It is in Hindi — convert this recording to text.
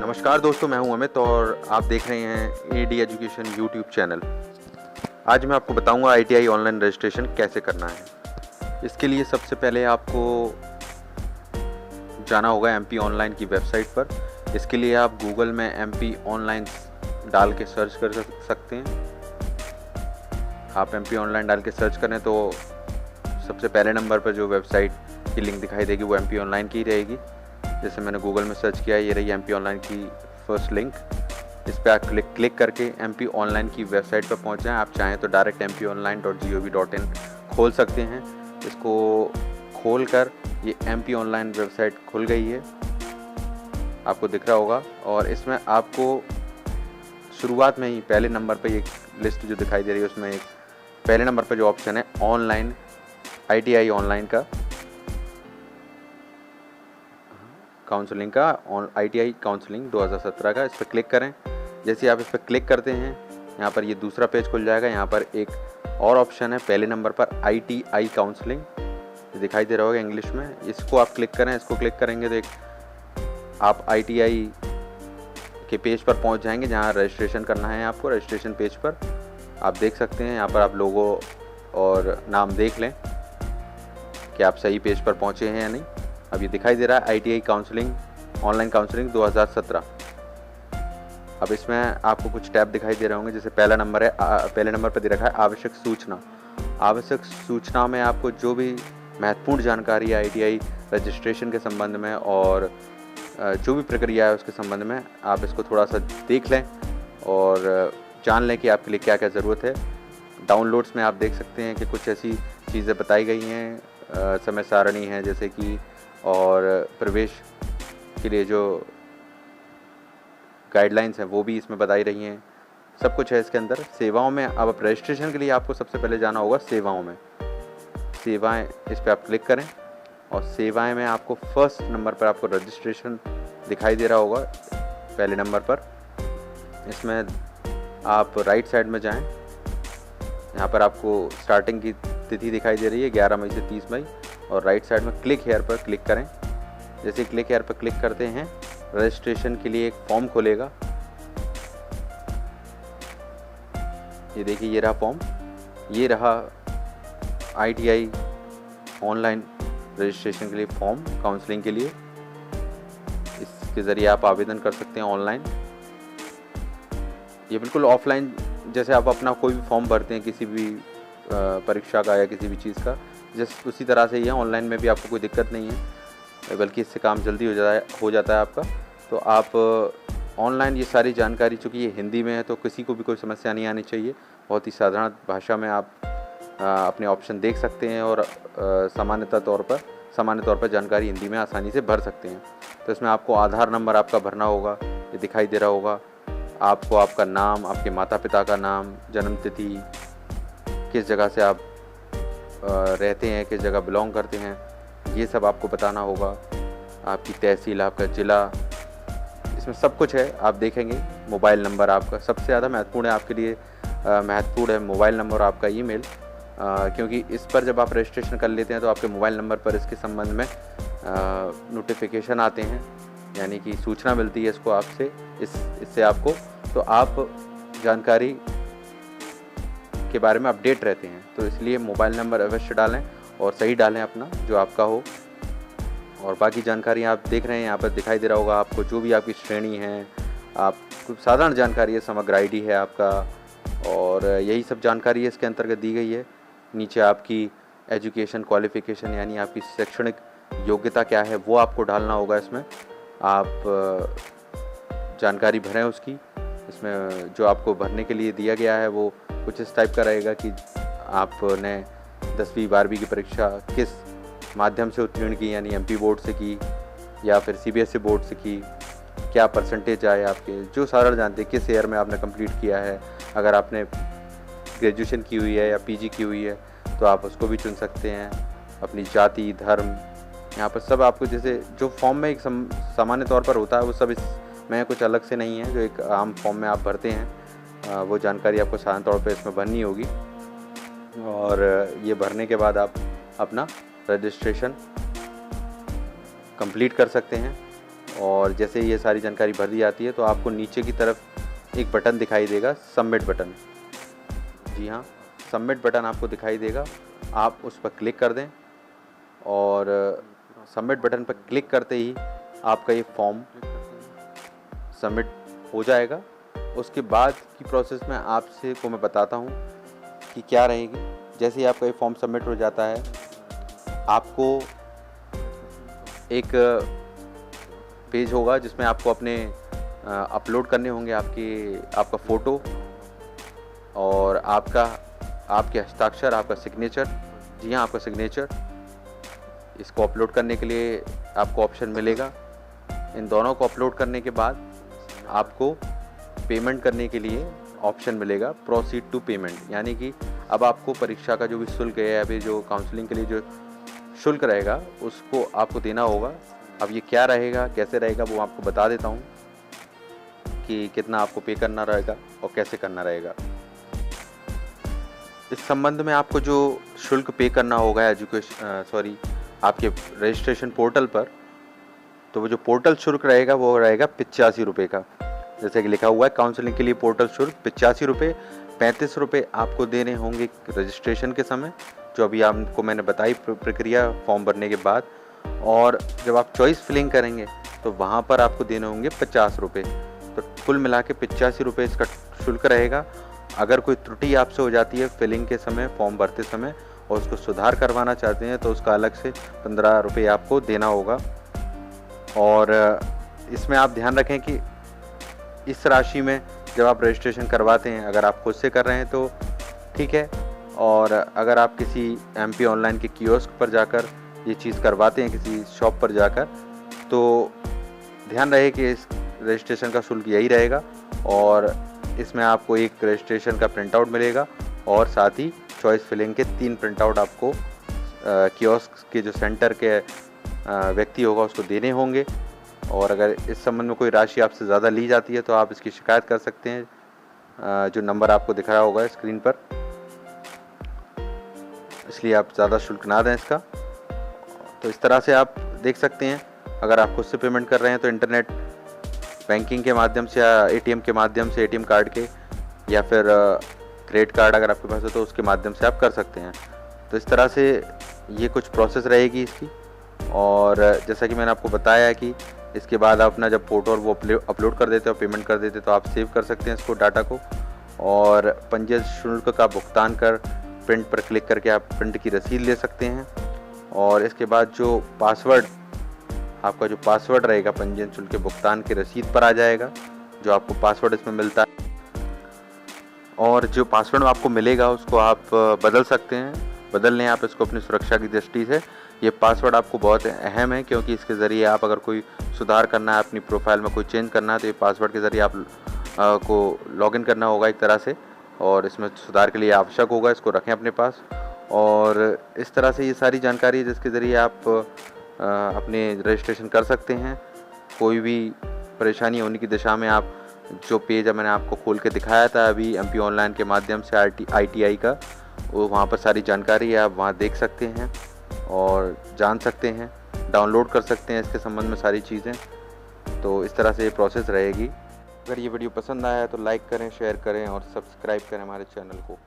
नमस्कार दोस्तों, मैं हूं अमित और आप देख रहे हैं एडी एजुकेशन यूट्यूब चैनल। आज मैं आपको बताऊंगा आईटीआई ऑनलाइन रजिस्ट्रेशन कैसे करना है। इसके लिए सबसे पहले आपको जाना होगा एमपी ऑनलाइन की वेबसाइट पर। इसके लिए आप गूगल में एमपी ऑनलाइन डाल के सर्च कर सकते हैं। आप एमपी ऑनलाइन डाल के सर्च करें तो सबसे पहले नंबर पर जो वेबसाइट की लिंक दिखाई देगी वो एमपी ऑनलाइन की रहेगी। जैसे मैंने गूगल में सर्च किया, ये रही एमपी ऑनलाइन की फर्स्ट लिंक। इस पर आप क्लिक करके एमपी ऑनलाइन की वेबसाइट पर पहुंच जाएं। आप चाहें तो डायरेक्ट mpionline.gov.in खोल सकते हैं। इसको खोल कर ये एमपी ऑनलाइन वेबसाइट खुल गई है, आपको दिख रहा होगा। और इसमें आपको शुरुआत में ही पहले नंबर पर एक लिस्ट जो दिखाई दे रही है उसमें एक पहले नंबर पर जो ऑप्शन है ऑनलाइन आईटीआई ऑनलाइन का काउंसलिंग का आईटीआई काउंसलिंग 2017 का, इस पर क्लिक करें। जैसे आप इस पर क्लिक करते हैं यहाँ पर ये दूसरा पेज खुल जाएगा। यहाँ पर एक और ऑप्शन है पहले नंबर पर आईटीआई काउंसलिंग, दिखाई दे रहा होगा इंग्लिश में। इसको आप क्लिक करें। इसको क्लिक करेंगे तो एक आप आईटीआई के पेज पर पहुँच जाएंगे जहाँ रजिस्ट्रेशन करना है आपको। रजिस्ट्रेशन पेज पर आप देख सकते हैं, यहाँ पर आप लोगो और नाम देख लें कि आप सही पेज पर पहुँचे हैं या नहीं। अब ये दिखाई दे रहा है आईटीआई काउंसलिंग ऑनलाइन काउंसलिंग 2017। अब इसमें आपको कुछ टैब दिखाई दे रहे होंगे। जैसे पहला नंबर है, पहले नंबर पर दे रखा है आवश्यक सूचना। आवश्यक सूचना में आपको जो भी महत्वपूर्ण जानकारी है आईटीआई रजिस्ट्रेशन के संबंध में और जो भी प्रक्रिया है उसके संबंध में, आप इसको थोड़ा सा देख लें और जान लें कि आपके लिए क्या क्या ज़रूरत है। डाउनलोड्स में आप देख सकते हैं कि कुछ ऐसी चीज़ें बताई गई हैं, समय सारणी है जैसे कि, और प्रवेश के लिए जो गाइडलाइंस हैं वो भी इसमें बताई रही हैं। सब कुछ है इसके अंदर। सेवाओं में अब रजिस्ट्रेशन के लिए आपको सबसे पहले जाना होगा सेवाओं में। सेवाएं, इस पर आप क्लिक करें और सेवाएं में आपको फर्स्ट नंबर पर आपको रजिस्ट्रेशन दिखाई दे रहा होगा पहले नंबर पर। इसमें आप राइट साइड में जाएं। यहाँ पर आपको स्टार्टिंग की तिथि दिखाई दे रही है 11 मई से 30 मई, और राइट साइड में क्लिक हेयर पर क्लिक करें। जैसे क्लिक हेयर पर क्लिक करते हैं रजिस्ट्रेशन के लिए एक फॉर्म खुलेगा। ये देखिए, ये रहा फॉर्म, ये रहा आईटीआई ऑनलाइन रजिस्ट्रेशन के लिए फॉर्म काउंसलिंग के लिए। इसके ज़रिए आप आवेदन कर सकते हैं ऑनलाइन। ये बिल्कुल ऑफलाइन, जैसे आप अपना कोई भी फॉर्म भरते हैं किसी भी परीक्षा का या किसी भी चीज़ का, जस्ट उसी तरह से ही है। ऑनलाइन में भी आपको कोई दिक्कत नहीं है, बल्कि इससे काम जल्दी हो जाता है आपका। तो आप ऑनलाइन ये सारी जानकारी, चूँकि ये हिंदी में है तो किसी को भी कोई समस्या नहीं आनी चाहिए। बहुत ही साधारण भाषा में आप अपने ऑप्शन देख सकते हैं और सामान्य तौर पर जानकारी हिंदी में आसानी से भर सकते हैं। तो इसमें आपको आधार नंबर आपका भरना होगा, ये दिखाई दे रहा होगा। आपको आपका नाम, आपके माता पिता का नाम, जन्म तिथि, किस जगह से आप रहते हैं, किस जगह बिलोंग करते हैं, ये सब आपको बताना होगा। आपकी तहसील, आपका ज़िला, इसमें सब कुछ है, आप देखेंगे। मोबाइल नंबर आपका सबसे ज़्यादा महत्वपूर्ण है, आपके लिए महत्वपूर्ण है मोबाइल नंबर और आपका ईमेल, क्योंकि इस पर जब आप रजिस्ट्रेशन कर लेते हैं तो आपके मोबाइल नंबर पर इसके संबंध में नोटिफिकेशन आते हैं, यानी कि सूचना मिलती है इसको आपसे, इससे आपको, तो आप जानकारी के बारे में अपडेट रहते हैं। तो इसलिए मोबाइल नंबर अवश्य डालें और सही डालें अपना, जो आपका हो। और बाकी जानकारी आप देख रहे हैं, यहाँ पर दिखाई दे रहा होगा आपको जो भी आपकी श्रेणी है, आप साधारण जानकारी है, समग्र आईडी है आपका, और यही सब जानकारी इसके अंतर्गत दी गई है। नीचे आपकी एजुकेशन क्वालिफ़िकेशन, यानी आपकी शैक्षणिक योग्यता क्या है, वो आपको डालना होगा इसमें। आप जानकारी भरें उसकी। इसमें जो आपको भरने के लिए दिया गया है वो कुछ इस टाइप का रहेगा कि आपने 10वीं 12वीं की परीक्षा किस माध्यम से उत्तीर्ण की, यानी एमपी बोर्ड से की या फिर सीबीएसई बोर्ड से की, क्या परसेंटेज आए आपके, जो सारा जानते हैं, किस ईयर में आपने कंप्लीट किया है। अगर आपने ग्रेजुएशन की हुई है या पीजी की हुई है तो आप उसको भी चुन सकते हैं। अपनी जाति, धर्म, यहाँ पर सब आपको, जैसे जो फॉर्म में एक सामान्य तौर पर होता है वो सब इसमें कुछ अलग से नहीं है। जो एक आम फॉर्म में आप भरते हैं वो जानकारी आपको साधारण तौर पर इसमें भरनी होगी। और ये भरने के बाद आप अपना रजिस्ट्रेशन कंप्लीट कर सकते हैं। और जैसे ये सारी जानकारी भर दी जाती है तो आपको नीचे की तरफ एक बटन दिखाई देगा, सबमिट बटन। जी हाँ, सबमिट बटन आपको दिखाई देगा, आप उस पर क्लिक कर दें और सबमिट बटन पर क्लिक करते ही आपका ये फॉर्म सबमिट हो जाएगा। उसके बाद की प्रोसेस में आपसे को मैं बताता हूँ कि क्या रहेगी। जैसे ही आपका ये फॉर्म सबमिट हो जाता है, आपको एक पेज होगा जिसमें आपको अपने अपलोड करने होंगे आपका फ़ोटो और आपके हस्ताक्षर, आपका सिग्नेचर। जी हाँ, आपका सिग्नेचर। इसको अपलोड करने के लिए आपको ऑप्शन मिलेगा। इन दोनों को अपलोड करने के बाद आपको पेमेंट करने के लिए ऑप्शन मिलेगा, प्रोसीड टू पेमेंट। यानी कि अब आपको परीक्षा का जो भी शुल्क है, अभी जो काउंसलिंग के लिए जो शुल्क रहेगा उसको आपको देना होगा। अब ये क्या रहेगा, कैसे रहेगा, वो आपको बता देता हूँ कि कितना आपको पे करना रहेगा और कैसे करना रहेगा। इस संबंध में आपको जो शुल्क पे करना होगा आपके रजिस्ट्रेशन पोर्टल पर, तो वो जो पोर्टल शुल्क रहेगा वो रहेगा 85 रुपये का। जैसे कि लिखा हुआ है, काउंसलिंग के लिए पोर्टल शुल्क 85 रुपये। 35 रुपये आपको देने होंगे रजिस्ट्रेशन के समय, जो अभी आपको मैंने बताई प्रक्रिया फॉर्म भरने के बाद। और जब आप चॉइस फिलिंग करेंगे तो वहाँ पर आपको देने होंगे 50 रुपये। तो कुल मिला के 85 रुपये इसका शुल्क रहेगा। अगर कोई त्रुटि आपसे हो जाती है फिलिंग के समय, फॉर्म भरते समय, और उसको सुधार करवाना चाहते हैं तो उसका अलग से 15 रुपये आपको देना होगा। और इसमें आप ध्यान रखें कि इस राशि में जब आप रजिस्ट्रेशन करवाते हैं, अगर आप खुद से कर रहे हैं तो ठीक है, और अगर आप किसी MP ऑनलाइन के कियोस्क पर जाकर ये चीज़ करवाते हैं, किसी शॉप पर जाकर, तो ध्यान रहे कि इस रजिस्ट्रेशन का शुल्क यही रहेगा। और इसमें आपको एक रजिस्ट्रेशन का प्रिंट आउट मिलेगा और साथ ही चॉइस फिलिंग के 3 प्रिंट आउट आपको कियोस्क के जो सेंटर के व्यक्ति होगा उसको देने होंगे। और अगर इस संबंध में कोई राशि आपसे ज़्यादा ली जाती है तो आप इसकी शिकायत कर सकते हैं, जो नंबर आपको दिख रहा होगा स्क्रीन पर। इसलिए आप ज़्यादा शुल्क ना दें इसका। तो इस तरह से आप देख सकते हैं, अगर आप खुद से पेमेंट कर रहे हैं तो इंटरनेट बैंकिंग के माध्यम से या ATM के माध्यम से, ATM कार्ड के, या फिर क्रेडिट कार्ड अगर आपके पास है तो उसके माध्यम से आप कर सकते हैं। तो इस तरह से ये कुछ प्रोसेस रहेगी इसकी। और जैसा कि मैंने आपको बताया कि इसके बाद आप अपना जब फ़ोटो और वो अपलोड कर देते हो, पेमेंट कर देते, तो आप सेव कर सकते हैं इसको, डाटा को। और पंजीयन शुल्क का भुगतान कर प्रिंट पर क्लिक करके आप प्रिंट की रसीद ले सकते हैं। और इसके बाद जो आपका जो पासवर्ड रहेगा पंजीयन शुल्क के भुगतान की रसीद पर आ जाएगा, जो आपको पासवर्ड इसमें मिलता है। और जो पासवर्ड आपको मिलेगा उसको आप बदल सकते हैं, बदल लें आप इसको अपनी सुरक्षा की दृष्टि से। ये पासवर्ड आपको बहुत अहम है, क्योंकि इसके ज़रिए आप अगर कोई सुधार करना है, अपनी प्रोफाइल में कोई चेंज करना है, तो ये पासवर्ड के ज़रिए आप को लॉगिन करना होगा एक तरह से, और इसमें सुधार के लिए आवश्यक होगा। इसको रखें अपने पास। और इस तरह से ये सारी जानकारी है जिसके ज़रिए आप अपने रजिस्ट्रेशन कर सकते हैं। कोई भी परेशानी होने की दिशा में आप जो पेज मैंने आपको खोल के दिखाया था अभी MP ऑनलाइन के माध्यम से ITI का, वो वहाँ पर सारी जानकारी है, आप वहाँ देख सकते हैं और जान सकते हैं, डाउनलोड कर सकते हैं इसके संबंध में सारी चीज़ें। तो इस तरह से ये प्रोसेस रहेगी। अगर ये वीडियो पसंद आया है तो लाइक करें, शेयर करें और सब्सक्राइब करें हमारे चैनल को।